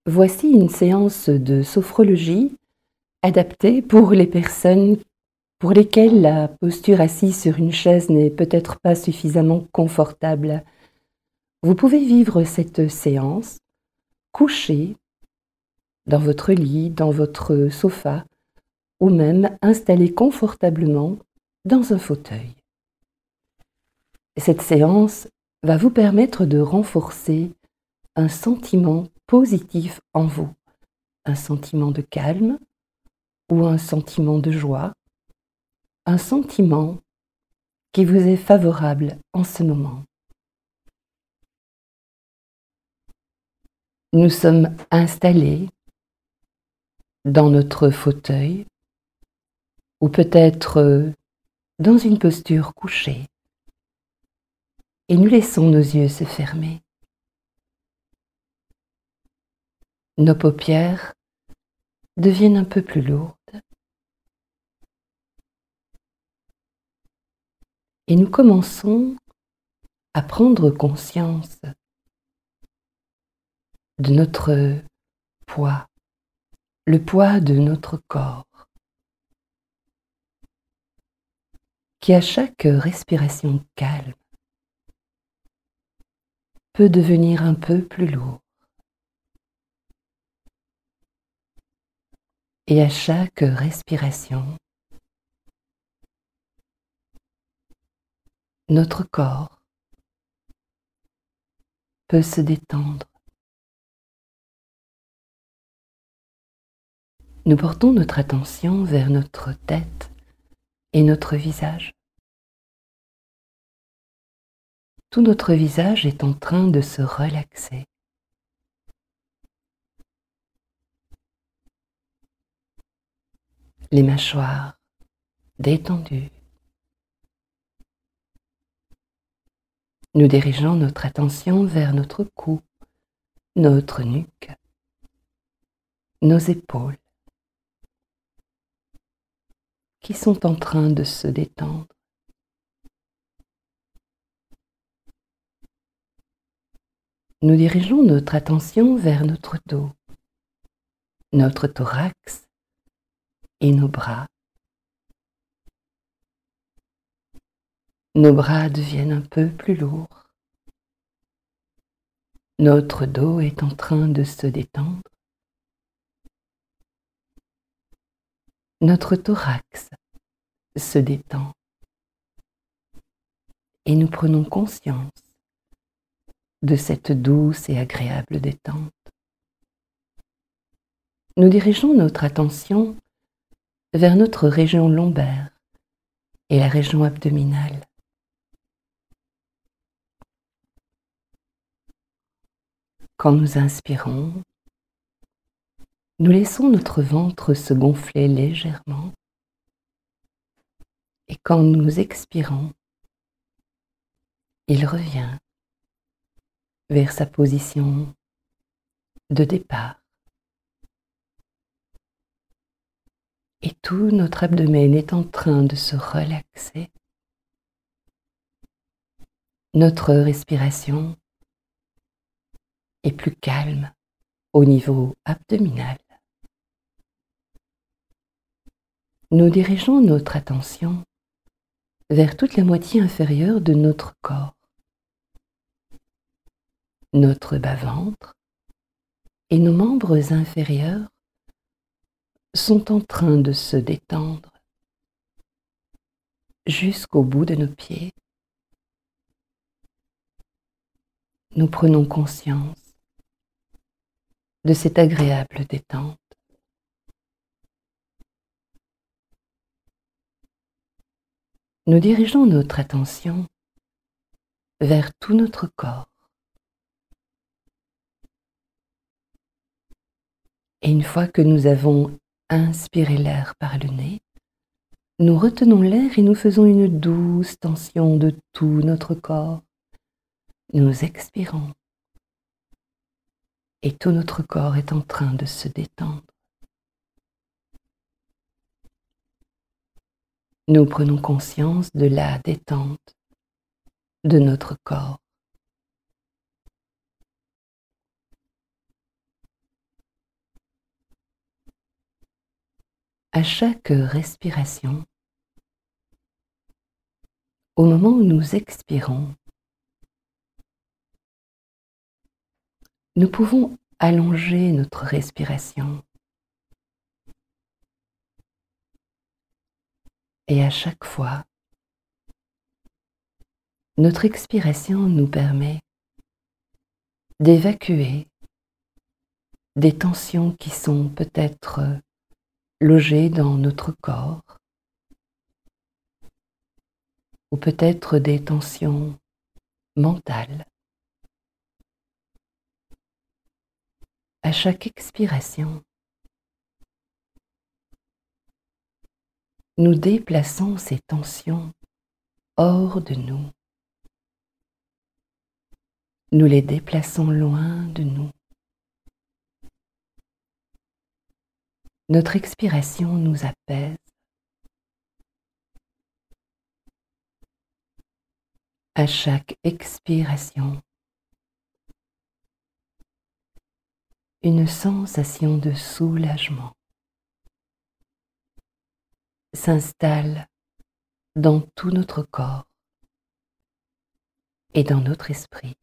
Voici une séance de sophrologie adaptée pour les personnes pour lesquelles la posture assise sur une chaise n'est peut-être pas suffisamment confortable. Vous pouvez vivre cette séance couché dans votre lit, dans votre sofa ou même installé confortablement dans un fauteuil. Cette séance va vous permettre de renforcer un sentiment positif en vous, un sentiment de calme ou un sentiment de joie, un sentiment qui vous est favorable en ce moment. Nous sommes installés dans notre fauteuil ou peut-être dans une posture couchée et nous laissons nos yeux se fermer. Nos paupières deviennent un peu plus lourdes et nous commençons à prendre conscience de notre poids, le poids de notre corps, qui à chaque respiration calme peut devenir un peu plus lourd. Et à chaque respiration, notre corps peut se détendre. Nous portons notre attention vers notre tête et notre visage. Tout notre visage est en train de se relaxer. Les mâchoires détendues. Nous dirigeons notre attention vers notre cou, notre nuque, nos épaules, qui sont en train de se détendre. Nous dirigeons notre attention vers notre dos, notre thorax et nos bras. Nos bras deviennent un peu plus lourds. Notre dos est en train de se détendre. Notre thorax se détend. Et nous prenons conscience de cette douce et agréable détente. Nous dirigeons notre attention vers notre région lombaire et la région abdominale. Quand nous inspirons, nous laissons notre ventre se gonfler légèrement et quand nous expirons, il revient vers sa position de départ. Et tout notre abdomen est en train de se relaxer. Notre respiration est plus calme au niveau abdominal. Nous dirigeons notre attention vers toute la moitié inférieure de notre corps. Notre bas-ventre et nos membres inférieurs sont en train de se détendre jusqu'au bout de nos pieds. Nous prenons conscience de cette agréable détente. Nous dirigeons notre attention vers tout notre corps. Et une fois que nous avons inspiré l'air par le nez, nous retenons l'air et nous faisons une douce tension de tout notre corps. Nous expirons et tout notre corps est en train de se détendre. Nous prenons conscience de la détente de notre corps. À chaque respiration, au moment où nous expirons, nous pouvons allonger notre respiration. Et à chaque fois, notre expiration nous permet d'évacuer des tensions qui sont peut-être logées dans notre corps, ou peut-être des tensions mentales. À chaque expiration, nous déplaçons ces tensions hors de nous. Nous les déplaçons loin de nous. Notre expiration nous apaise. À chaque expiration, une sensation de soulagement s'installe dans tout notre corps et dans notre esprit.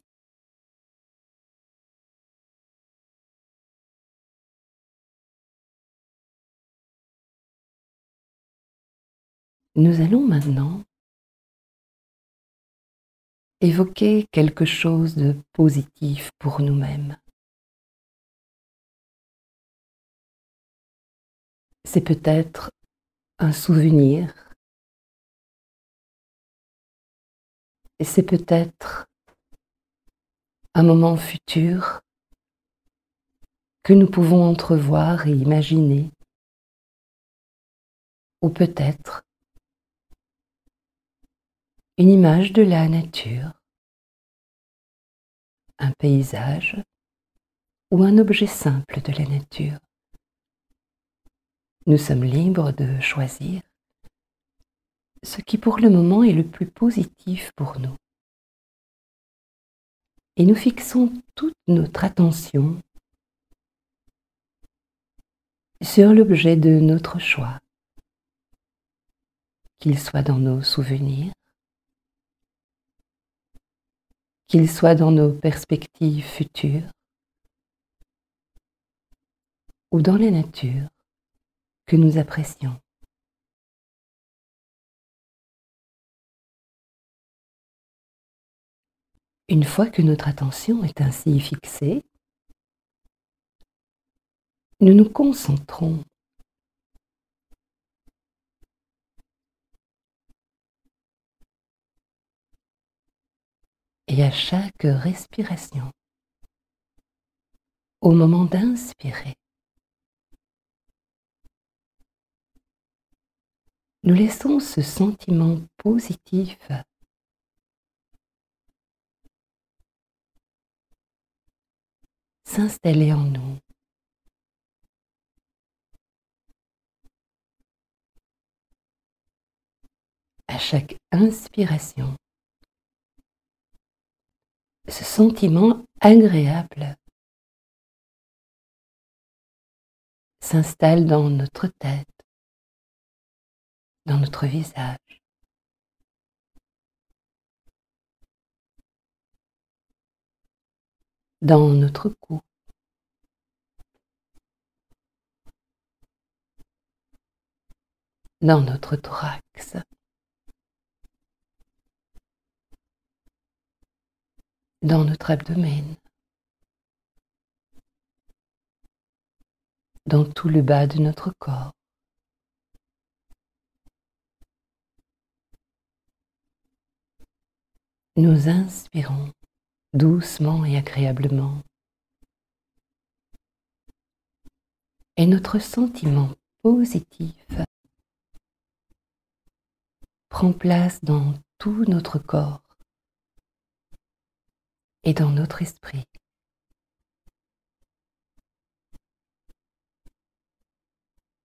Nous allons maintenant évoquer quelque chose de positif pour nous-mêmes. C'est peut-être un souvenir, et c'est peut-être un moment futur que nous pouvons entrevoir et imaginer, ou peut-être une image de la nature, un paysage ou un objet simple de la nature. Nous sommes libres de choisir ce qui pour le moment est le plus positif pour nous. Et nous fixons toute notre attention sur l'objet de notre choix, qu'il soit dans nos souvenirs, qu'il soit dans nos perspectives futures, ou dans la nature que nous apprécions. Une fois que notre attention est ainsi fixée, nous nous concentrons et à chaque respiration, au moment d'inspirer, nous laissons ce sentiment positif s'installer en nous. À chaque inspiration, ce sentiment agréable s'installe dans notre tête, dans notre visage. Dans notre cou. Dans notre thorax. Dans notre abdomen. Dans tout le bas de notre corps. Nous inspirons doucement et agréablement. Et notre sentiment positif prend place dans tout notre corps et dans notre esprit.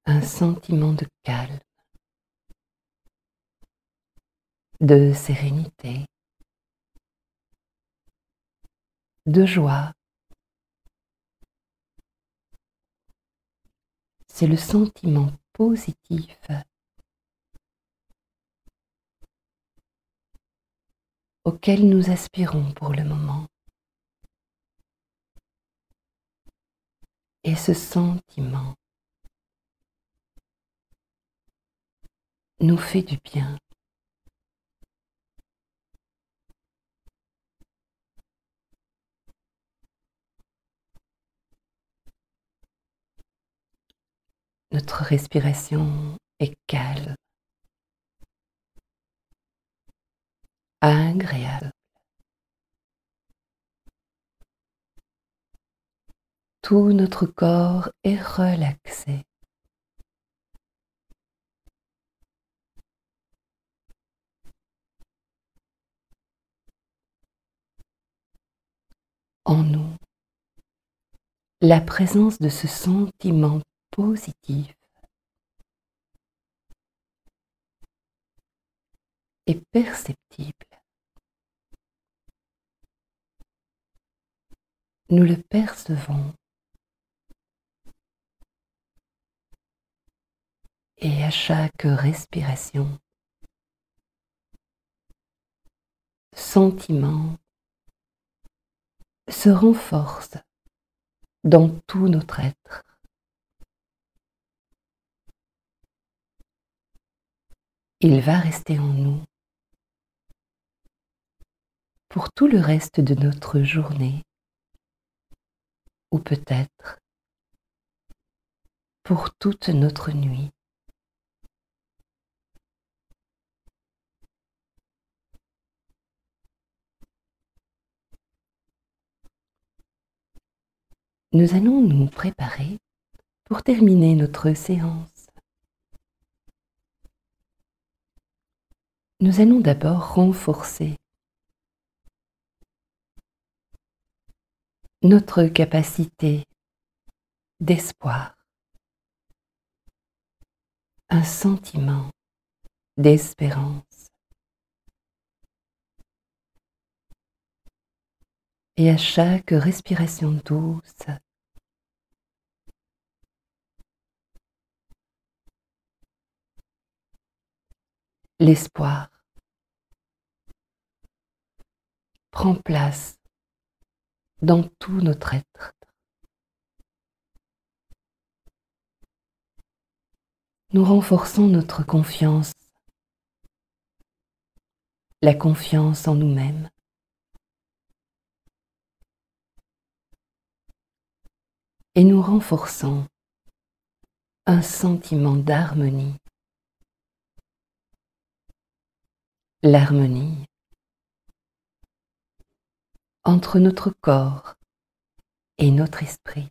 Un sentiment de calme, de sérénité, de joie. C'est le sentiment positif auquel nous aspirons pour le moment. Et ce sentiment nous fait du bien. Notre respiration est calme, agréable. Tout notre corps est relaxé. En nous, la présence de ce sentiment positif est perceptible. Nous le percevons et à chaque respiration, ce sentiment se renforce dans tout notre être. Il va rester en nous pour tout le reste de notre journée, ou peut-être pour toute notre nuit. Nous allons nous préparer pour terminer notre séance. Nous allons d'abord renforcer notre capacité d'espoir, un sentiment d'espérance. Et à chaque respiration douce, l'espoir prend place dans tout notre être. Nous renforçons notre confiance, la confiance en nous-mêmes. Et nous renforçons un sentiment d'harmonie. L'harmonie entre notre corps et notre esprit.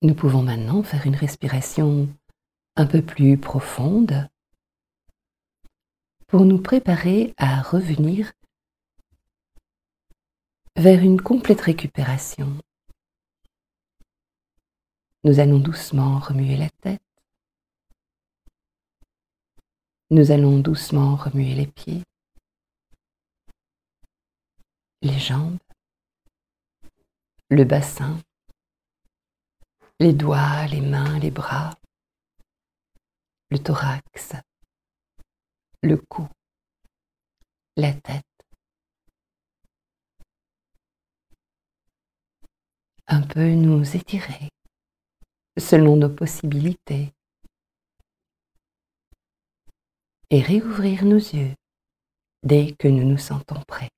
Nous pouvons maintenant faire une respiration un peu plus profonde pour nous préparer à revenir vers une complète récupération. Nous allons doucement remuer la tête. Nous allons doucement remuer les pieds, les jambes, le bassin, les doigts, les mains, les bras, le thorax, le cou, la tête. Un peu nous étirer selon nos possibilités et réouvrir nos yeux dès que nous nous sentons prêts.